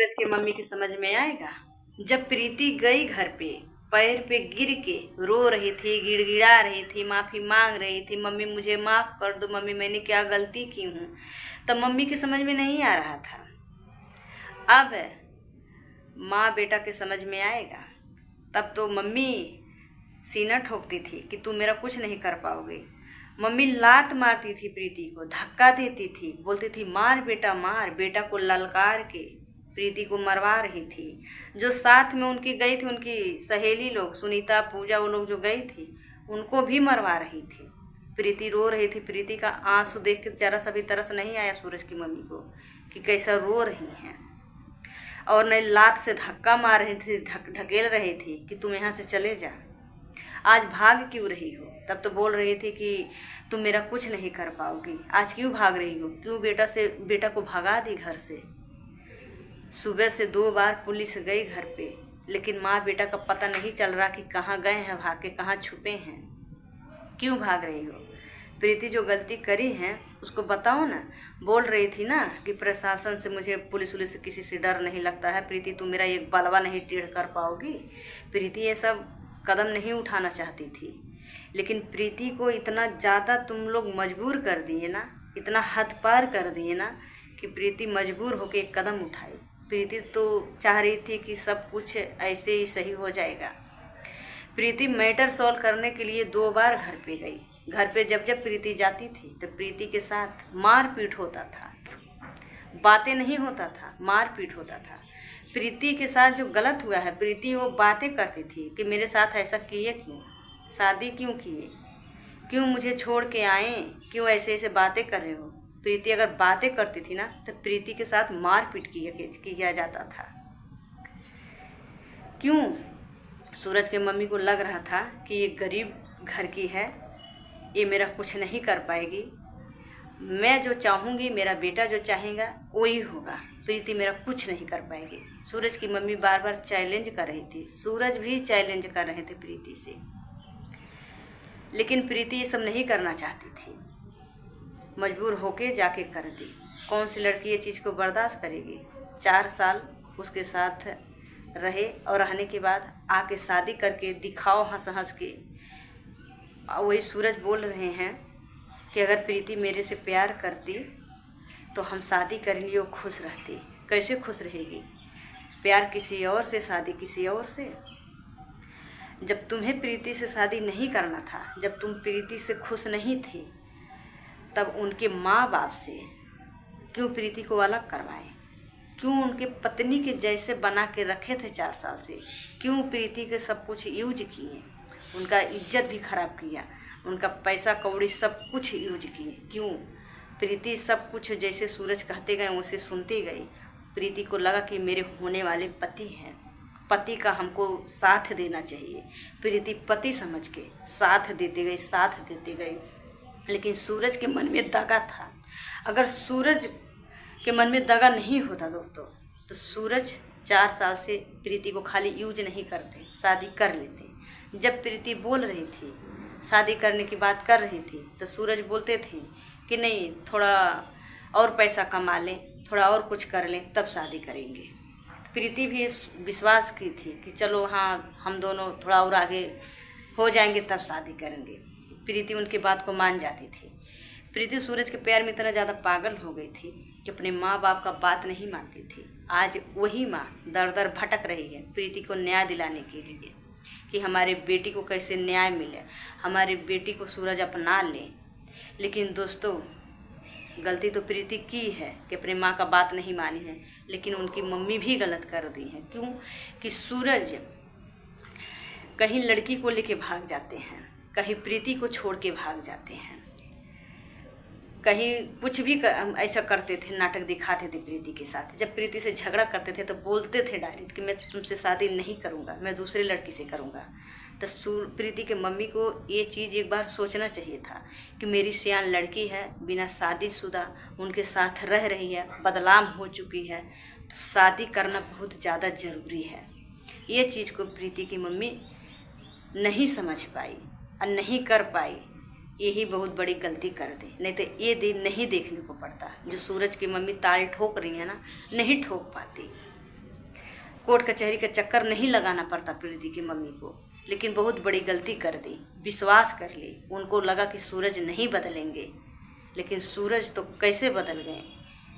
सूरज की मम्मी की समझ में आएगा। जब प्रीति गई घर पे, पैर पे गिर के रो रही थी, गिड़गिड़ा रही थी, माफ़ी मांग रही थी, मम्मी मुझे माफ़ कर दो, मम्मी मैंने क्या गलती की हूँ, तब मम्मी की समझ में नहीं आ रहा था। अब माँ बेटा के समझ में आएगा। तब तो मम्मी सीना ठोकती थी कि तू मेरा कुछ नहीं कर पाओगे। मम्मी लात मारती थी प्रीति को, धक्का देती थी, बोलती थी मार बेटा मार। बेटा को ललकार के प्रीति को मरवा रही थी। जो साथ में उनकी गई थी, उनकी सहेली लोग, सुनीता, पूजा, वो लोग जो गई थी, उनको भी मरवा रही थी। प्रीति रो रही थी। प्रीति का आंसू देख के जरा सा भी तरस नहीं आया सूरज की मम्मी को कि कैसा रो रही हैं। और नई लात से धक्का मार रही थी, ढकेल रही थी कि तुम यहाँ से चले जा, आज भाग क्यों रही हो। तब तो बोल रही थी कि तुम मेरा कुछ नहीं कर पाओगी, आज क्यों भाग रही हो, क्यों बेटा को भगा दी घर से। सुबह से 2 बार पुलिस गई घर पे, लेकिन माँ बेटा का पता नहीं चल रहा कि कहाँ गए हैं भाग के, कहाँ छुपे हैं। क्यों भाग रही हो। प्रीति जो गलती करी है उसको बताओ ना। बोल रही थी ना कि प्रशासन से, मुझे पुलिस से किसी से डर नहीं लगता है। प्रीति तुम मेरा एक बलवा नहीं टेढ़ कर पाओगी। प्रीति ये सब कदम नहीं उठाना चाहती थी, लेकिन प्रीति को इतना ज़्यादा तुम लोग मजबूर कर दिए ना, इतना हद पार कर दिए ना कि प्रीति मजबूर होकर एक कदम उठाई। प्रीति तो चाह रही थी कि सब कुछ ऐसे ही सही हो जाएगा। प्रीति मैटर सॉल्व करने के लिए 2 बार घर पे गई। घर पे जब जब प्रीति जाती थी तो प्रीति के साथ मारपीट होता था, बातें नहीं होता था, मारपीट होता था। प्रीति के साथ जो गलत हुआ है, प्रीति वो बातें करती थी कि मेरे साथ ऐसा किए क्यों, शादी क्यों किए, क्यों मुझे छोड़ के आए, क्यों ऐसे ऐसे बातें कर रहे हो। प्रीति अगर बातें करती थी ना तो प्रीति के साथ मारपीट किया जाता था। क्यों। सूरज के मम्मी को लग रहा था कि ये गरीब घर की है, ये मेरा कुछ नहीं कर पाएगी, मैं जो चाहूँगी, मेरा बेटा जो चाहेगा वही होगा, प्रीति मेरा कुछ नहीं कर पाएगी। सूरज की मम्मी बार बार चैलेंज कर रही थी, सूरज भी चैलेंज कर रहे थे प्रीति से, लेकिन प्रीति ये सब नहीं करना चाहती थी। मजबूर होके जाके कर दी। कौन सी लड़की ये चीज़ को बर्दाश्त करेगी। 4 साल उसके साथ रहे और रहने के बाद आके शादी करके दिखाओ हंस हंस के। वही सूरज बोल रहे हैं कि अगर प्रीति मेरे से प्यार करती तो हम शादी कर लिए वो खुश रहती। कैसे खुश रहेगी। प्यार किसी और से, शादी किसी और से। जब तुम्हें प्रीति से शादी नहीं करना था, जब तुम प्रीति से खुश नहीं थी, तब उनके माँ बाप से क्यों प्रीति को अलग करवाए, क्यों उनके पत्नी के जैसे बना के रखे थे 4 साल से, क्यों प्रीति के सब कुछ यूज किए, उनका इज्जत भी खराब किया, उनका पैसा कौड़ी सब कुछ यूज किए। क्यों। प्रीति सब कुछ जैसे सूरज कहते गए वैसे सुनती गई। प्रीति को लगा कि मेरे होने वाले पति हैं, पति का हमको साथ देना चाहिए। प्रीति पति समझ के साथ देती गई, साथ देती गई। लेकिन सूरज के मन में दगा था। अगर सूरज के मन में दगा नहीं होता दोस्तों, तो सूरज 4 साल से प्रीति को खाली यूज नहीं करते, शादी कर लेते। जब प्रीति बोल रही थी, शादी करने की बात कर रही थी, तो सूरज बोलते थे कि नहीं, थोड़ा और पैसा कमा लें, थोड़ा और कुछ कर लें, तब शादी करेंगे। प्रीति भी विश्वास की थी कि चलो हाँ, हम दोनों थोड़ा और आगे हो जाएंगे तब शादी करेंगे। प्रीति उनकी बात को मान जाती थी। प्रीति सूरज के प्यार में इतना ज़्यादा पागल हो गई थी कि अपने माँ बाप का बात नहीं मानती थी। आज वही माँ दर दर भटक रही है प्रीति को न्याय दिलाने के लिए कि हमारे बेटी को कैसे न्याय मिले, हमारी बेटी को सूरज अपना ले। लेकिन दोस्तों, गलती तो प्रीति की है कि अपने माँ का बात नहीं मानी है, लेकिन उनकी मम्मी भी गलत कर दी है। क्यों कि सूरज कहीं लड़की को लेके भाग जाते हैं, कहीं प्रीति को छोड़ के भाग जाते हैं, कहीं कुछ भी ऐसा करते थे, नाटक दिखाते थे प्रीति के साथ। जब प्रीति से झगड़ा करते थे तो बोलते थे डायरेक्ट कि मैं तुमसे शादी नहीं करूँगा, मैं दूसरी लड़की से करूँगा। तो प्रीति के मम्मी को ये चीज़ एक बार सोचना चाहिए था कि मेरी सियान लड़की है, बिना शादीशुदा उनके साथ रह रही है, बदनाम हो चुकी है, तो शादी करना बहुत ज़्यादा ज़रूरी है। ये चीज़ को प्रीति की मम्मी नहीं समझ पाई और नहीं कर पाई। यही बहुत बड़ी गलती कर दी, नहीं तो ये दिन नहीं देखने को पड़ता। जो सूरज की मम्मी ताल ठोक रही है ना, नहीं ठोक पाती। कोर्ट कचहरी का चक्कर नहीं लगाना पड़ता प्रीति की मम्मी को। लेकिन बहुत बड़ी गलती कर दी, विश्वास कर ली। उनको लगा कि सूरज नहीं बदलेंगे, लेकिन सूरज तो कैसे बदल गए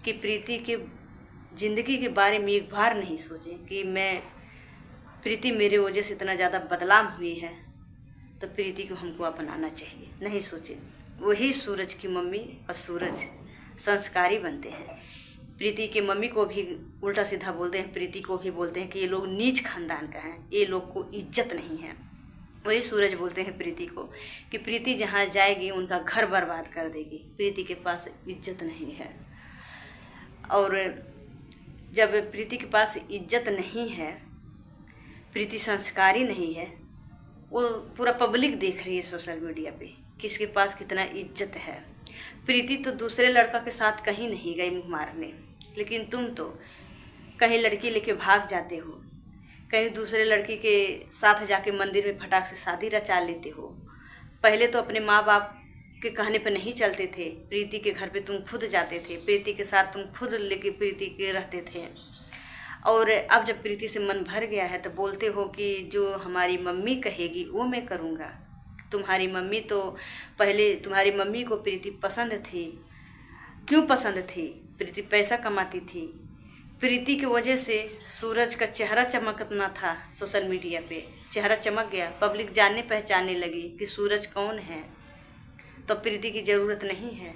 कि प्रीति के ज़िंदगी के बारे में एक बार नहीं सोचे कि प्रीति मेरे वजह से इतना ज़्यादा बदलाव हुई है, तो प्रीति को हमको अपनाना चाहिए। नहीं सोचे। वही सूरज की मम्मी और सूरज संस्कारी बनते हैं। प्रीति के मम्मी को भी उल्टा सीधा बोलते हैं, प्रीति को भी बोलते हैं कि ये लोग नीच खानदान का है, ये लोग को इज्जत नहीं है। वही सूरज बोलते हैं प्रीति को कि प्रीति जहाँ जाएगी उनका घर बर्बाद कर देगी, प्रीति के पास इज्जत नहीं है। और जब प्रीति के पास इज्जत नहीं है, प्रीति संस्कारी नहीं है, वो पूरा पब्लिक देख रही है सोशल मीडिया पे किसके पास कितना इज्जत है। प्रीति तो दूसरे लड़का के साथ कहीं नहीं गई मुँह मारने, लेकिन तुम तो कहीं लड़की लेके भाग जाते हो, कहीं दूसरे लड़की के साथ जाके मंदिर में फटाक से शादी रचा लेते हो। पहले तो अपने माँ बाप के कहने पे नहीं चलते थे, प्रीति के घर पे तुम खुद जाते थे, प्रीति के साथ तुम खुद लेके प्रीति के रहते थे। और अब जब प्रीति से मन भर गया है तो बोलते हो कि जो हमारी मम्मी कहेगी वो मैं करूँगा। तुम्हारी मम्मी तो पहले, तुम्हारी मम्मी को प्रीति पसंद थी। क्यों पसंद थी? प्रीति पैसा कमाती थी। प्रीति की वजह से सूरज का चेहरा चमकना था, सोशल मीडिया पे चेहरा चमक गया, पब्लिक जानने पहचानने लगी कि सूरज कौन है। तो प्रीति की ज़रूरत नहीं है।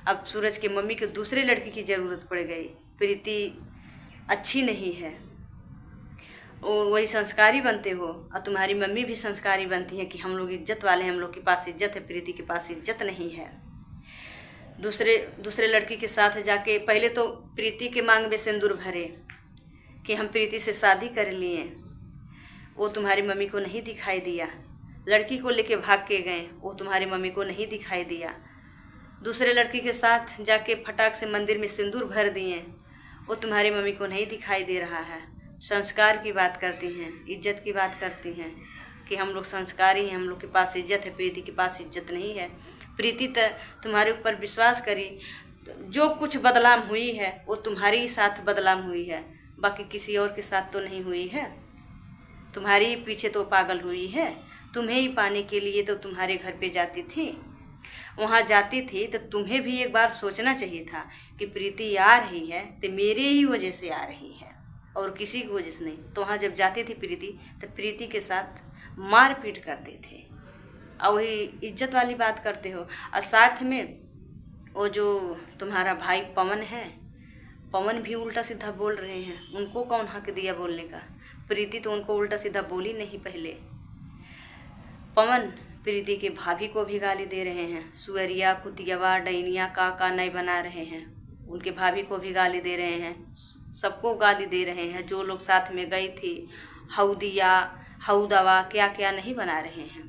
अब सूरज की मम्मी को दूसरे लड़की की ज़रूरत पड़ गई। प्रीति अच्छी नहीं है, और वही संस्कारी बनते हो। और तुम्हारी मम्मी भी संस्कारी बनती है कि हम लोग इज्जत वाले हैं, हम लोग के पास इज्जत है, प्रीति के पास इज्जत नहीं है। दूसरे लड़की के साथ जाके पहले तो प्रीति के मांग में सिंदूर भरे कि हम प्रीति से शादी कर लिए, वो तुम्हारी मम्मी को नहीं दिखाई दिया। लड़की को लेके भाग के गए, वो तुम्हारी मम्मी को नहीं दिखाई दिया। दूसरे लड़की के साथ जाके फटाक से मंदिर में सिंदूर भर दिए, वो तुम्हारी मम्मी को नहीं दिखाई दे रहा है। संस्कार की बात करती हैं, इज्जत की बात करती हैं कि हम लोग संस्कारी हैं, हम लोग के पास इज्जत है, प्रीति के पास इज्जत नहीं है। प्रीति तो तुम्हारे ऊपर विश्वास करी, जो कुछ बदलाव हुई है वो तुम्हारी ही साथ बदलाव हुई है, बाकी किसी और के साथ तो नहीं हुई है। तुम्हारी पीछे तो पागल हुई है। तुम्हें ही पाने के लिए तो तुम्हारे घर पे जाती थी, वहाँ जाती थी तो तुम्हें भी एक बार सोचना चाहिए था कि प्रीति आ रही है तो मेरे ही वजह से आ रही है और किसी की वजह से नहीं। तो वहाँ जब जाती थी प्रीति तो प्रीति के साथ मारपीट करते थे, और वही इज्जत वाली बात करते हो। और साथ में वो जो तुम्हारा भाई पवन है, पवन भी उल्टा सीधा बोल रहे हैं। उनको कौन हक दिया बोलने का? प्रीति तो उनको उल्टा सीधा बोली नहीं। पहले पवन प्रीति के भाभी को भी गाली दे रहे हैं, सुअरिया, कुतियवा, डैनिया, का नहीं बना रहे हैं। उनके भाभी को भी गाली दे रहे हैं, सबको गाली दे रहे हैं। जो लोग साथ में गई थी, हौदिया, हौदवा, क्या क्या नहीं बना रहे हैं।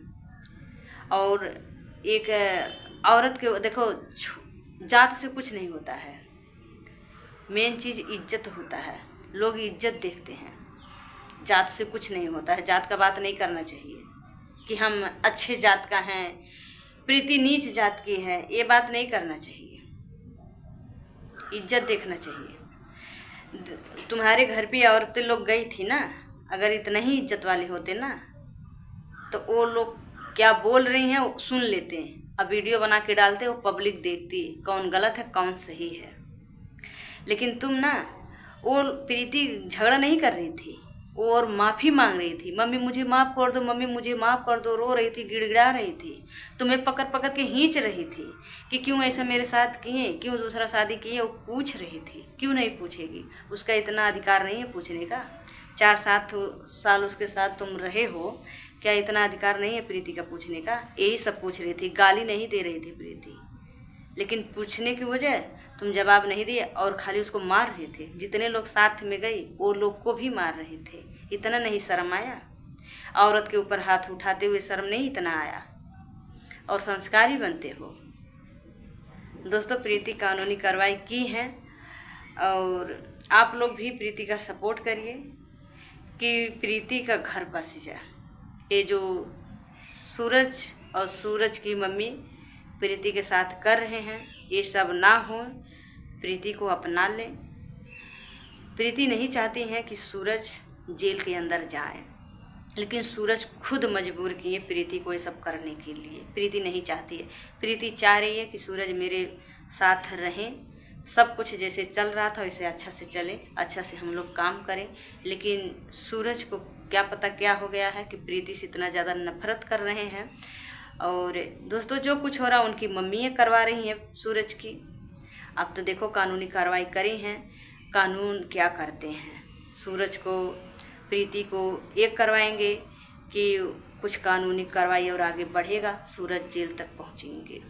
और एक औरत के देखो, जात से कुछ नहीं होता है, मेन चीज़ इज्जत होता है। लोग इज्जत देखते हैं, जात से कुछ नहीं होता है। जात का बात नहीं करना चाहिए कि हम अच्छे जात का हैं, प्रीति नीच जात की है, ये बात नहीं करना चाहिए। इज्जत देखना चाहिए। तुम्हारे घर पे औरतें लोग गई थी ना, अगर इतना ही इज्जत वाले होते ना तो वो लोग क्या बोल रही हैं वो सुन लेते हैं। अब वीडियो बना के डालते, वो पब्लिक देखती कौन गलत है कौन सही है। लेकिन तुम ना, वो प्रीति झगड़ा नहीं कर रही थी, वो और माफ़ी मांग रही थी। मम्मी मुझे माफ़ कर दो, मम्मी मुझे माफ़ कर दो, रो रही थी, गिड़गिड़ा रही थी। तुम्हें पकड़ पकड़ के खींच रही थी कि क्यों ऐसा मेरे साथ किए, क्यों दूसरा शादी किए। वो पूछ रही थी, क्यों नहीं पूछेगी? उसका इतना अधिकार नहीं है पूछने का। 4-7 साल उसके साथ तुम रहे हो, क्या इतना अधिकार नहीं है प्रीति का पूछने का? यही सब पूछ रही थी, गाली नहीं दे रही थी प्रीति। लेकिन पूछने की वजह तुम जवाब नहीं दिए और खाली उसको मार रहे थे। जितने लोग साथ में गई वो लोग को भी मार रहे थे। इतना नहीं शर्म आया? औरत के ऊपर हाथ उठाते हुए शर्म नहीं इतना आया? और संस्कारी बनते हो। दोस्तों, प्रीति कानूनी कार्रवाई की है और आप लोग भी प्रीति का सपोर्ट करिए कि प्रीति का घर बस जाए। ये जो सूरज और सूरज की मम्मी प्रीति के साथ कर रहे हैं, ये सब ना हो। प्रीति को अपना लें। प्रीति नहीं चाहती हैं कि सूरज जेल के अंदर जाएं। लेकिन सूरज खुद मजबूर किए प्रीति को ये सब करने के लिए। प्रीति नहीं चाहती है, प्रीति चाह रही है कि सूरज मेरे साथ रहें, सब कुछ जैसे चल रहा था वैसे अच्छा से चले, अच्छा से हम लोग काम करें। लेकिन सूरज को क्या पता क्या हो गया है कि प्रीति से इतना ज़्यादा नफरत कर रहे हैं। और दोस्तों जो कुछ हो रहा है उनकी मम्मी करवा रही हैं सूरज की। अब तो देखो कानूनी कार्रवाई करी हैं, कानून क्या करते हैं। सूरज को प्रीति को एक करवाएंगे कि कुछ कानूनी कार्रवाई और आगे बढ़ेगा, सूरज जेल तक पहुंचेंगे।